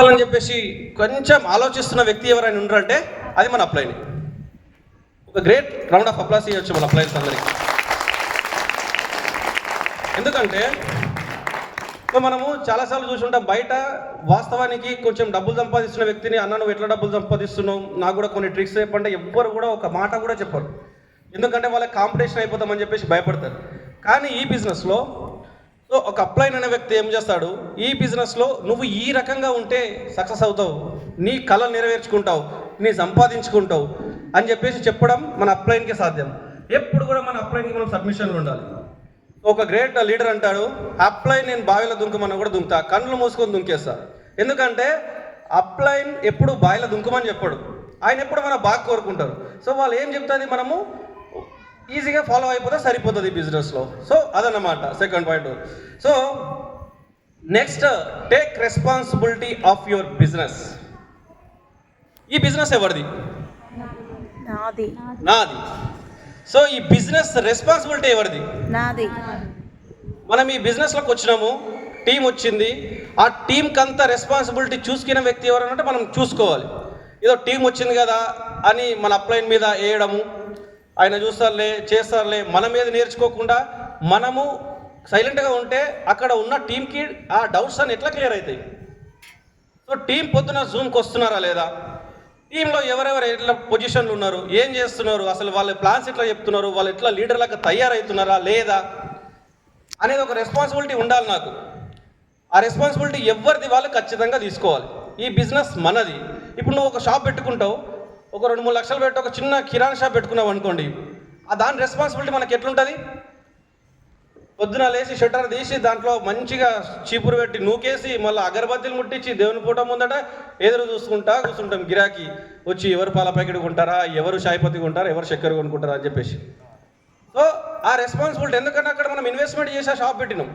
కొట్టాలని చెప్పేసి కొంచెం ఆలోచిస్తున్న వ్యక్తి ఎవరైనా ఉన్నారంటే అది మన అప్లైని. ఒక గ్రేట్ రౌండ్ ఆఫ్ అప్లాస్ ఇవ్వచ్చు మన అప్లైన్స్ అందరికీ. ఎందుకంటే మనము చాలాసార్లు చూసుంటాం బయట వాస్తవానికి కొంచెం డబ్బులు సంపాదిస్తున్న వ్యక్తిని, అన్న నువ్వు ఎట్లా డబ్బులు సంపాదిస్తున్నావు, నాకు కూడా కొన్ని ట్రిక్స్ చెప్పంటే ఎవ్వరు కూడా ఒక మాట కూడా చెప్పరు. ఎందుకంటే వాళ్ళకి కాంపిటీషన్ అయిపోతామని చెప్పేసి భయపడతారు. కానీ ఈ బిజినెస్లో ఒక అప్లైన్ అనే వ్యక్తి ఏం చేస్తాడు, ఈ బిజినెస్లో నువ్వు ఈ రకంగా ఉంటే సక్సెస్ అవుతావు, నీ కళలు నెరవేర్చుకుంటావు, నీ సంపాదించుకుంటావు అని చెప్పేసి చెప్పడం మన అప్లైన్కే సాధ్యం. ఎప్పుడు కూడా మన అప్లైన్కి మనం సబ్మిషన్లు ఉండాలి. ఒక గ్రేట్ లీడర్ అంటాడు, అప్లైన్ నేను బావిలో దుంకమన్నా కూడా దుంకుతా, కళ్ళు మూసుకొని దుంకేస్తా. ఎందుకంటే అప్లైన్ ఎప్పుడు బావిలో దుంకమని చెప్పాడు, ఆయన ఎప్పుడు మనం బాగా కోరుకుంటారు. సో వాళ్ళు ఏం చెప్తుంది మనము ఈజీగా ఫాలో అయిపోతే సరిపోతుంది ఈ బిజినెస్లో. సో అదన్నమాట second point. So next, take responsibility of your business. ఈ బిజినెస్ ఎవరిది? నాది. సో ఈ బిజినెస్ రెస్పాన్సిబిలిటీ ఎవరిది? నాది. మనం ఈ బిజినెస్లోకి వచ్చినాము, టీం వచ్చింది, ఆ టీంకి అంతా రెస్పాన్సిబిలిటీ చూసుకునే వ్యక్తి ఎవరనంటే మనం చూసుకోవాలి. ఏదో టీం వచ్చింది కదా అని మన అప్లైన్ మీద వేయడము, ఆయన చూస్తారులే చేస్తారులే, మన మీద నేర్చుకోకుండా మనము సైలెంట్గా ఉంటే అక్కడ ఉన్న టీంకి ఆ డౌట్స్ అని ఎట్లా క్లియర్ అవుతాయి? సో టీం పొద్దున జూమ్కి వస్తున్నారా లేదా, టీంలో ఎవరెవరు ఎట్లా పొజిషన్లు ఉన్నారు, ఏం చేస్తున్నారు, అసలు వాళ్ళ ప్లాన్స్ ఎట్లా చెప్తున్నారు, వాళ్ళు ఎట్లా లీడర్లకు తయారవుతున్నారా లేదా అనేది ఒక రెస్పాన్సిబిలిటీ ఉండాలి నాకు. ఆ రెస్పాన్సిబిలిటీ ఎవరిది వాళ్ళు ఖచ్చితంగా తీసుకోవాలి. ఈ బిజినెస్ మనది. ఇప్పుడు నువ్వు ఒక షాప్ పెట్టుకుంటావు, ఒక 2-3 లక్షలు పెట్టి ఒక చిన్న కిరాణా షాప్ పెట్టుకున్నావు అనుకోండి, ఆ దాని రెస్పాన్సిబిలిటీ మనకి ఎట్లుంటుంది? పొద్దున లేచి షట్టర్ తీసి దాంట్లో మంచిగా చీపురు పెట్టి నూకేసి మళ్ళీ అగరబత్తీలు ముట్టించి దేవుని పూట ముందట ఎదురు చూసుకుంటా కూర్చుంటాం, గిరాకీ వచ్చి ఎవరు పాల ప్యాకెట్ కొంటారా, ఎవరు చాయ్పత్తి కొంటారా, ఎవరు చక్కెర కొనుక్కుంటారా అని చెప్పేసి. సో ఆ రెస్పాన్సిబిలిటీ, ఎందుకంటే అక్కడ మనం ఇన్వెస్ట్మెంట్ చేసి షాప్ పెట్టినాం.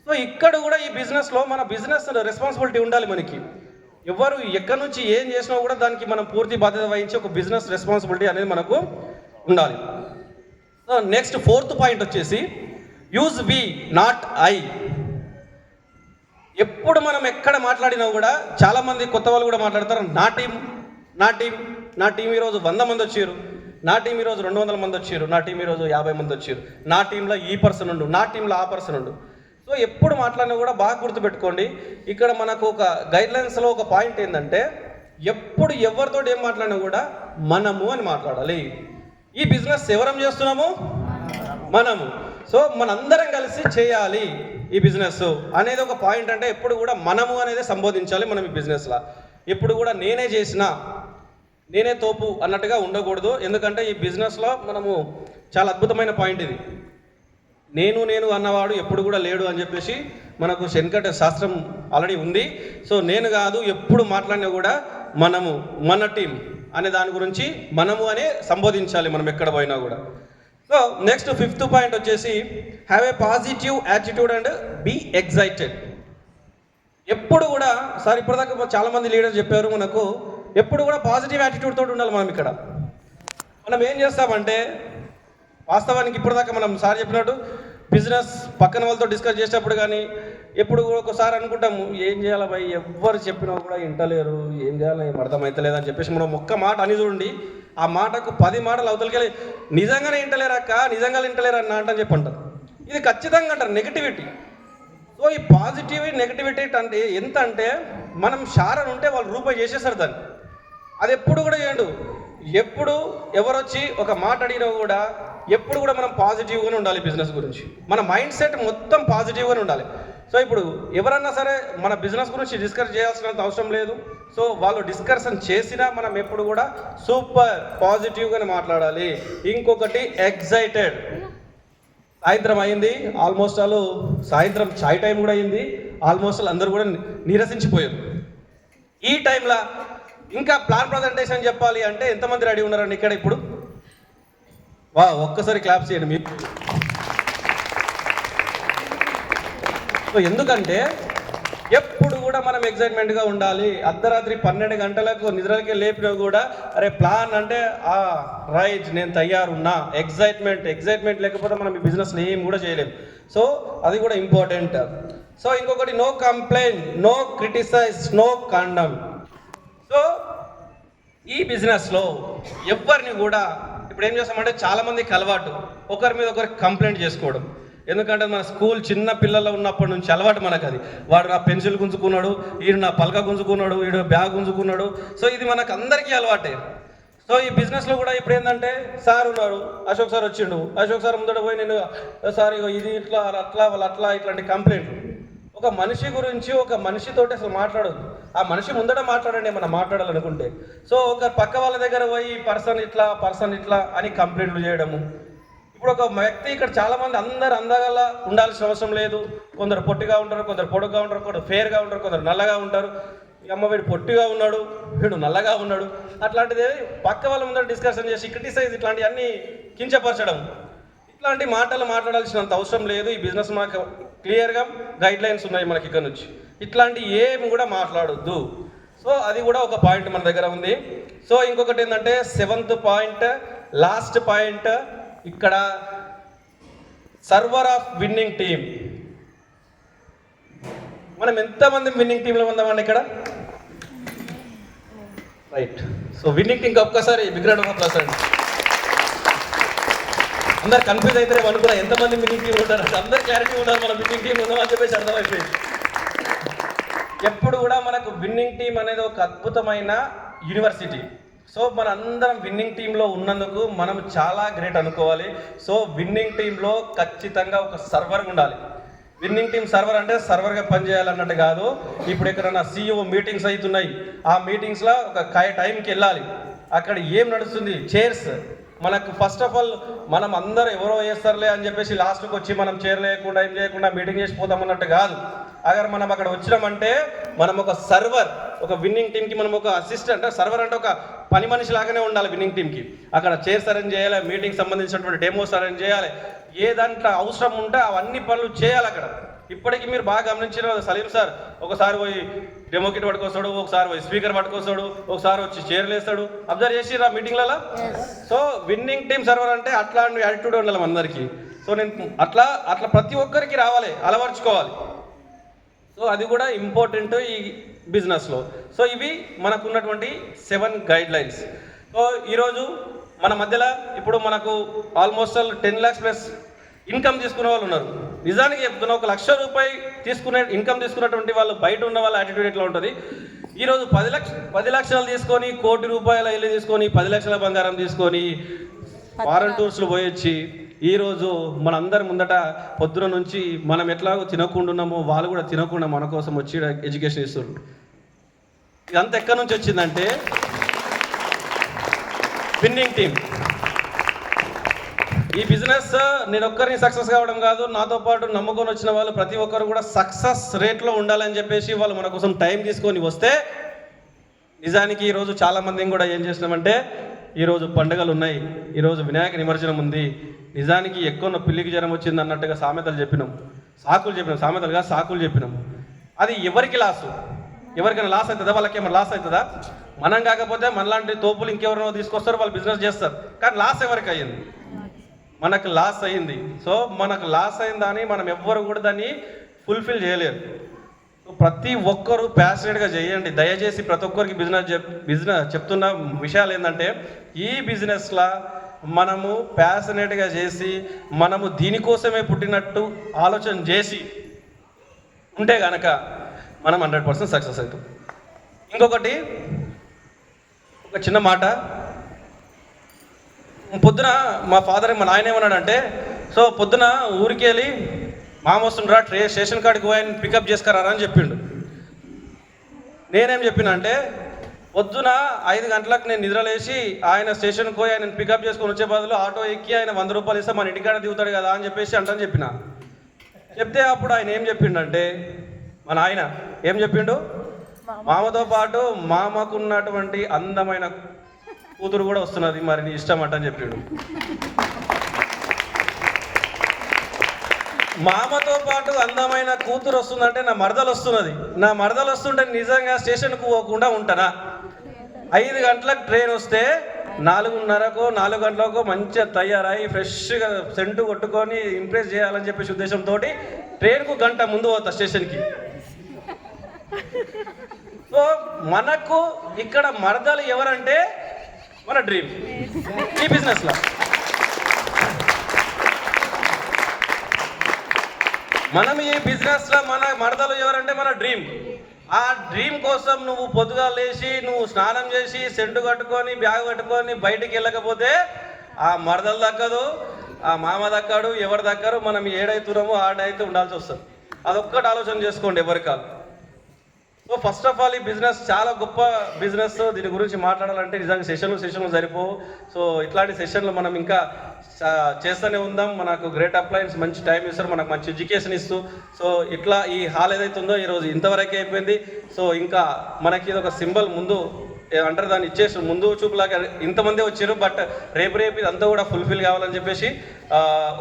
సో ఇక్కడ కూడా ఈ బిజినెస్లో మన బిజినెస్ రెస్పాన్సిబిలిటీ ఉండాలి మనకి. ఎవరు ఎక్కడి నుంచి ఏం చేసినా కూడా దానికి మనం పూర్తి బాధ్యత వహించి ఒక బిజినెస్ రెస్పాన్సిబిలిటీ అనేది మనకు ఉండాలి. సో నెక్స్ట్ ఫోర్త్ పాయింట్ వచ్చేసి యూజ్ వి నాట్ ఐ. ఎప్పుడు మనం ఎక్కడ మాట్లాడినా కూడా చాలామంది కొత్త వాళ్ళు కూడా మాట్లాడతారు, నా టీం ఈరోజు 100 మంది వచ్చారు, నా టీం ఈరోజు 200 మంది వచ్చారు, నా టీం ఈరోజు 50 మంది వచ్చారు, నా టీంలో ఈ పర్సన్ ఉండు, నా టీంలో ఆ పర్సన్ ఉండు. సో ఎప్పుడు మాట్లాడినా కూడా బాగా గుర్తుపెట్టుకోండి, ఇక్కడ మనకు ఒక గైడ్లైన్స్లో ఒక పాయింట్ ఏంటంటే ఎప్పుడు ఎవరితో ఏం మాట్లాడినా కూడా మనము అని మాట్లాడాలి. ఈ బిజినెస్ ఎవరం చేస్తున్నాము? మనము. సో మనందరం కలిసి చేయాలి ఈ బిజినెస్ అనేది ఒక పాయింట్. అంటే ఎప్పుడు కూడా మనము అనేది సంబోధించాలి మనం ఈ బిజినెస్లో. ఎప్పుడు కూడా నేనే చేసిన, నేనే తోపు అన్నట్టుగా ఉండకూడదు. ఎందుకంటే ఈ బిజినెస్లో మనము చాలా అద్భుతమైన పాయింట్ ఇది. నేను అన్నవాడు ఎప్పుడు కూడా లేడు అని చెప్పేసి మనకు శంకట శాస్త్రం ఆల్రెడీ ఉంది. సో నేను కాదు, ఎప్పుడు మాట్లాడినా కూడా మనము, మన టీం అనే దాని గురించి మనము అనే సంబోధించాలి మనం ఎక్కడ పోయినా కూడా. సో నెక్స్ట్ 5th పాయింట్ వచ్చేసి have a positive attitude and be excited. ఎప్పుడు కూడా సార్ ఇప్పటిదాకా చాలామంది లీడర్స్ చెప్పారు మనకు, ఎప్పుడు కూడా పాజిటివ్ యాటిట్యూడ్ తోటి ఉండాలి. మనం ఇక్కడ మనం ఏం చేస్తామంటే వాస్తవానికి ఇప్పటిదాకా మనం సార్ చెప్పినట్టు బిజినెస్ పక్కన వాళ్ళతో డిస్కస్ చేసేటప్పుడు కానీ ఎప్పుడు కూడా ఒకసారి అనుకుంటాము, ఏం చేయాలి భయ్, ఎవ్వరు చెప్పినా కూడా వింటలేరు, ఏం చేయాలి ఏం అర్థమవుతలేదు అని చెప్పేసి మనం ఒక్క మాట అని చూడండి, ఆ మాటకు 10 మాటలు అవతలికెళ్ళి నిజంగానే వింటలేరక్క, నిజంగా వింటలేరు అన్న అంటే చెప్పంటారు. ఇది ఖచ్చితంగా అంటారు నెగిటివిటీ. సో ఈ పాజిటివ్ నెగిటివిటీ అంటే ఎంత అంటే మనం షారన్ ఉంటే వాళ్ళు రూపాయి చేసేసారు దాన్ని. అది ఎప్పుడు కూడా చేయండు. ఎప్పుడు ఎవరొచ్చి ఒక మాట అడిగినా కూడా ఎప్పుడు కూడా మనం పాజిటివ్గానే ఉండాలి. బిజినెస్ గురించి మన మైండ్ సెట్ మొత్తం పాజిటివ్గానే ఉండాలి. సో ఇప్పుడు ఎవరన్నా సరే మన బిజినెస్ గురించి డిస్కస్ చేయాల్సినంత అవసరం లేదు. సో వాళ్ళు డిస్కషన్ చేసినా మనం ఎప్పుడు కూడా సూపర్ పాజిటివ్గానే మాట్లాడాలి. ఇంకొకటి ఎక్సైటెడ్. సాయంత్రం అయింది, ఆల్మోస్ట్ వాళ్ళు సాయంత్రం చాయ్ టైం కూడా అయింది, ఆల్మోస్ట్ అందరూ కూడా నీరసించిపోయారు. ఈ టైంలో ఇంకా ప్లాన్ ప్రజెంటేషన్ చెప్పాలి అంటే ఎంతమంది రెడీ ఉన్నారండి ఇక్కడ ఇప్పుడు? ఒక్కసారి క్లాప్స్ చేయండి మీకు. సో ఎందుకంటే ఎప్పుడు కూడా మనం ఎక్సైట్మెంట్గా ఉండాలి. అర్ధరాత్రి 12 గంటలకు నిద్రలకే లేపినా కూడా అరే ప్లాన్ అంటే రైట్ నేను తయారున్నా. ఎక్సైట్మెంట్ లేకపోతే మనం ఈ బిజినెస్ని ఏం కూడా చేయలేము. సో అది కూడా ఇంపార్టెంట్. సో ఇంకొకటి no complaint, no criticize, no condemn. So ఈ బిజినెస్లో ఎవరిని కూడా ఇప్పుడు ఏం చేస్తామంటే చాలామందికి అలవాటు ఒకరి మీద ఒకరికి కంప్లైంట్ చేసుకోవడం. ఎందుకంటే మన స్కూల్ చిన్న పిల్లలు ఉన్నప్పటి నుంచి అలవాటు మనకు అది. వాడు నా పెన్సిల్ గుంజుకున్నాడు, వీడు నా పలక గుంజుకున్నాడు, వీడు బ్యాగ్ గుంజుకున్నాడు. సో ఇది మనకు అందరికీ అలవాటే. సో ఈ బిజినెస్లో కూడా ఇప్పుడు ఏంటంటే సార్ ఉన్నారు, అశోక్ సార్ వచ్చిండు, అశోక్ సార్ ముందట పోయి నేను సార్ ఇది ఇట్లా అట్లా వాళ్ళు అట్లా ఇట్లాంటి కంప్లైంట్. ఒక మనిషి గురించి ఒక మనిషితోటి అసలు మాట్లాడదు. ఆ మనిషి ముందట మాట్లాడండి మనం మాట్లాడాలనుకుంటే. సో ఒక పక్క వాళ్ళ దగ్గర పోయి పర్సన్ ఇట్లా అని కంప్లైంట్లు చేయడము. ఇప్పుడు ఒక వ్యక్తి ఇక్కడ చాలామంది అందరు అందగల ఉండాల్సిన అవసరం లేదు. కొందరు పొట్టిగా ఉంటారు, కొందరు పొడుగ్గా ఉంటారు, కొందరు ఫేర్గా ఉంటారు, కొందరు నల్లగా ఉంటారు. అమ్మ వీడు పొట్టిగా ఉన్నాడు, వీడు నల్లగా ఉన్నాడు, అట్లాంటిది పక్క వాళ్ళ ముందర డిస్కషన్ చేసి క్రిటిసైజ్ ఇట్లాంటివన్నీ కించపరచడం, ఇట్లాంటి మాటలు మాట్లాడాల్సినంత అవసరం లేదు. ఈ బిజినెస్ మాకు క్లియర్గా గైడ్ లైన్స్ ఉన్నాయి మనకి ఇక్కడ నుంచి. ఇట్లాంటి ఏమి కూడా మాట్లాడొద్దు. సో అది కూడా ఒక పాయింట్ మన దగ్గర ఉంది. సో ఇంకొకటి ఏంటంటే 7th పాయింట్, లాస్ట్ పాయింట్, ఇక్కడ సర్వర్ ఆఫ్ విన్నింగ్ టీమ్. మనం ఎంతమంది విన్నింగ్ టీంలో ఉందామండి ఇక్కడ? రైట్. సో విన్నింగ్ టీంకి ఒక్కసారి బిగ్ రౌండ్ ఆఫ్ అప్లాస్ అండి. అందరు కన్ఫ్యూజ్ అయితే అనుకున్నా ఎంతమంది విన్నింగ్ టీం ఉంటారు, అందరు క్లారిటీ ఉన్నారు మనం విన్నింగ్ టీం ఉందాం అని చెప్పేసి అర్థమైపోయింది. ఎప్పుడు కూడా మనకు విన్నింగ్ టీం అనేది ఒక అద్భుతమైన యూనివర్సిటీ. సో మన అందరం విన్నింగ్ టీంలో ఉన్నందుకు మనం చాలా గ్రేట్ అనుకోవాలి. సో విన్నింగ్ టీంలో ఖచ్చితంగా ఒక సర్వర్ ఉండాలి. విన్నింగ్ టీం సర్వర్ అంటే సర్వర్గా పనిచేయాలన్నట్టు కాదు. ఇప్పుడు ఎక్కడన్నా CEO మీటింగ్స్ అవుతున్నాయి, ఆ మీటింగ్స్లో ఒక టైంకి వెళ్ళాలి. అక్కడ ఏం నడుస్తుంది, చైర్స్ మనకు ఫస్ట్ ఆఫ్ ఆల్ మనం అందరూ ఎవరో వేస్తారులే అని చెప్పేసి లాస్ట్కి వచ్చి మనం చైర్ లేకుండా ఏం చేయకుండా మీటింగ్ చేసిపోతాం అన్నట్టు కాదు. అగర్ మనం అక్కడ వచ్చినామంటే మనం ఒక సర్వర్, ఒక విన్నింగ్ టీంకి మనం ఒక అసిస్టెంట్, సర్వర్ అంటే ఒక పని మనిషి లాగానే ఉండాలి విన్నింగ్ టీంకి. అక్కడ చైర్స్ అరేంజ్ చేయాలి, మీటింగ్ సంబంధించినటువంటి డెమోస్ అరేంజ్ చేయాలి, ఏ దాంట్లో అవసరం ఉంటే అవన్నీ పనులు చేయాలి అక్కడ. ఇప్పటికీ మీరు బాగా గమనించిన సలీం సార్ ఒకసారి పోయి డెమో కిట్ పట్టుకొస్తాడు, ఒకసారి పోయి స్పీకర్ పట్టుకొస్తాడు, ఒకసారి వచ్చి చైర్లు వేస్తాడు. అబ్జర్వ్ చేసిరా మీటింగ్లలో? సో విన్నింగ్ టీమ్ సర్వర్ అంటే అట్లాంటి యాటిట్యూడ్ ఉండాలి అందరికీ. సో నేను అట్లా ప్రతి ఒక్కరికి రావాలి, అలవర్చుకోవాలి. సో అది కూడా ఇంపార్టెంట్ ఈ బిజినెస్లో. సో ఇవి మనకున్నటువంటి 7 గైడ్ లైన్స్. సో ఈరోజు మన మధ్యలో ఇప్పుడు మనకు ఆల్మోస్ట్ 10 lakhs ప్లస్ ఇన్కమ్ తీసుకునే వాళ్ళు ఉన్నారు. నిజానికి చెప్తున్నా, 1 లక్ష రూపాయి ఇన్కమ్ తీసుకున్నటువంటి వాళ్ళు బయట ఉన్న వాళ్ళ యాటిట్యూడ్ ఎట్లా ఉంటుంది. ఈరోజు 10 లక్షలు తీసుకొని, 1 కోటి రూపాయల ఇల్లు తీసుకొని, 10 లక్షల బంగారం తీసుకొని ఫారెన్ టూర్స్లు పోయొచ్చి ఈరోజు మనందరి ముందట పొద్దున నుంచి మనం ఎట్లాగో తినకుండా ఉన్నామో వాళ్ళు కూడా తినకుండా మన కోసం వచ్చి ఎడ్యుకేషన్ ఇస్తున్నారు. ఇదంతా ఎక్కడి నుంచి వచ్చిందంటే విన్నింగ్ టీమ్. ఈ బిజినెస్ నేను ఒక్కరిని సక్సెస్ కావడం కాదు, నాతో పాటు నమ్ముకొని వచ్చిన వాళ్ళు ప్రతి ఒక్కరు కూడా సక్సెస్ రేట్లో ఉండాలని చెప్పేసి వాళ్ళు మన కోసం టైం తీసుకొని వస్తే, నిజానికి ఈరోజు చాలామంది కూడా ఏం చేసినామంటే, ఈరోజు పండుగలు ఉన్నాయి, ఈరోజు వినాయక నిమజ్జనం ఉంది, నిజానికి ఎక్కువ పిల్లికి జ్వరం వచ్చింది అన్నట్టుగా సామెతలు చెప్పినాం, సాకులు చెప్పినాం. అది ఎవరికి లాసు? ఎవరికైనా లాస్ అవుతుందా? వాళ్ళకి ఏమైనా లాస్ అవుతుందా? మనం కాకపోతే మనలాంటి తోపులు ఇంకెవరినో తీసుకొస్తారు, వాళ్ళు బిజినెస్ చేస్తారు. కానీ లాస్ ఎవరికి అయ్యింది? మనకు లాస్ అయింది. సో మనకు లాస్ అయిందని మనం ఎవ్వరు కూడా దాన్ని ఫుల్ఫిల్ చేయలేరు. సో ప్రతి ఒక్కరు ప్యాషనెట్గా చేయండి దయచేసి. ప్రతి ఒక్కరికి బిజినెస్ చెప్తున్న విషయాలు ఏంటంటే, ఈ బిజినెస్లో మనము ప్యాషనెట్గా చేసి మనము దీనికోసమే పుట్టినట్టు ఆలోచన చేసి ఉంటే కనుక మనం 100% సక్సెస్ అవుతాం. ఇంకొకటి, ఒక చిన్న మాట. పొద్దున మా నాయన ఏమన్నాడంటే, సో పొద్దున ఊరికి వెళ్ళి మామ వస్తుండ్రా స్టేషన్ కాడికి పోయి ఆయన పికప్ చేసుకురారా అని చెప్పిండు. నేనేం చెప్పిన అంటే, పొద్దున 5 గంటలకు నేను నిద్రలేసి ఆయన స్టేషన్కి పోయి ఆయన పికప్ చేసుకొని వచ్చే బదులు ఆటో ఎక్కి ఆయన 100 రూపాయలు ఇస్తే మన ఇంటికాడ దిగుతాడు కదా అని చెప్పేసి అంటని చెప్పిన. చెప్తే అప్పుడు ఆయన ఏం చెప్పిండంటే, మా నాయన ఏం చెప్పిండు, మామతో పాటు మామకున్నటువంటి అందమైన కూతురు కూడా వస్తున్నది, మరి నీ ఇష్టం అంటని చెప్పిండు. మామతో పాటు అందమైన కూతురు వస్తుందంటే నా మరదలు వస్తున్నది, నా మరదలు వస్తుంటే నిజంగా స్టేషన్కు పోకుండా ఉంటానా? 5 గంటలకు ట్రైన్ వస్తే 4:30కో 4 గంటలకో మంచిగా తయారై ఫ్రెష్గా సెంటు కొట్టుకొని ఇంప్రెస్ చేయాలని చెప్పేసి ఉద్దేశంతో ట్రైన్కు గంట ముందు పోతా స్టేషన్కి. సో మనకు ఇక్కడ మరదలు ఎవరంటే మన డ్రీమ్ ఈ బిజినెస్లో. మనం ఈ బిజినెస్లో మన మరదలు ఎవరంటే మన డ్రీమ్. ఆ డ్రీమ్ కోసం నువ్వు పొద్దుగా లేచి నువ్వు స్నానం చేసి సెంటు కట్టుకొని బ్యాగ్ కట్టుకొని బయటికి వెళ్ళకపోతే ఆ మరదలు దక్కదు, ఆ మామ దక్కడు, ఎవరు దక్కరు. మనం ఏడైతున్నామో ఆడైతే ఉండాల్సి వస్తుంది. అదొక్కటి ఆలోచన చేసుకోండి ఎవరి కాదు. సో ఫస్ట్ ఆఫ్ ఆల్ ఈ బిజినెస్ చాలా గొప్ప బిజినెస్. దీని గురించి మాట్లాడాలంటే నిజంగా సెషన్లు సరిపోవు. సో ఇట్లాంటి సెషన్లు మనం ఇంకా చేస్తూనే ఉందాం. మనకు గ్రేట్ అప్లయన్స్ మంచి టైం ఇస్తారు, మనకు మంచి ఎడ్యుకేషన్ ఇస్తూ. సో ఇట్లా ఈ హాల్ ఏదైతే ఉందో ఈరోజు ఇంతవరకే అయిపోయింది. సో ఇంకా మనకి ఇది ఒక సింబల్ ముందు అంటారు దాన్ని ఇచ్చేసి ముందు చూపులాగా ఇంతమంది వచ్చారు. బట్ రేపు ఇదంతా కూడా ఫుల్ఫిల్ కావాలని చెప్పేసి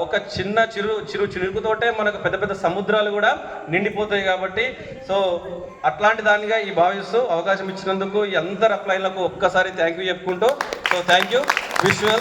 ఒక చిన్న చిరుకుతోటే మనకు పెద్ద పెద్ద సముద్రాలు కూడా నిండిపోతాయి కాబట్టి సో అట్లాంటి దానిగా ఈ భావిస్తూ అవకాశం ఇచ్చినందుకు ఈ అందరు అప్లైన్లకు ఒక్కసారి థ్యాంక్ యూ చెప్పుకుంటూ సో థ్యాంక్ యూ. విజువల్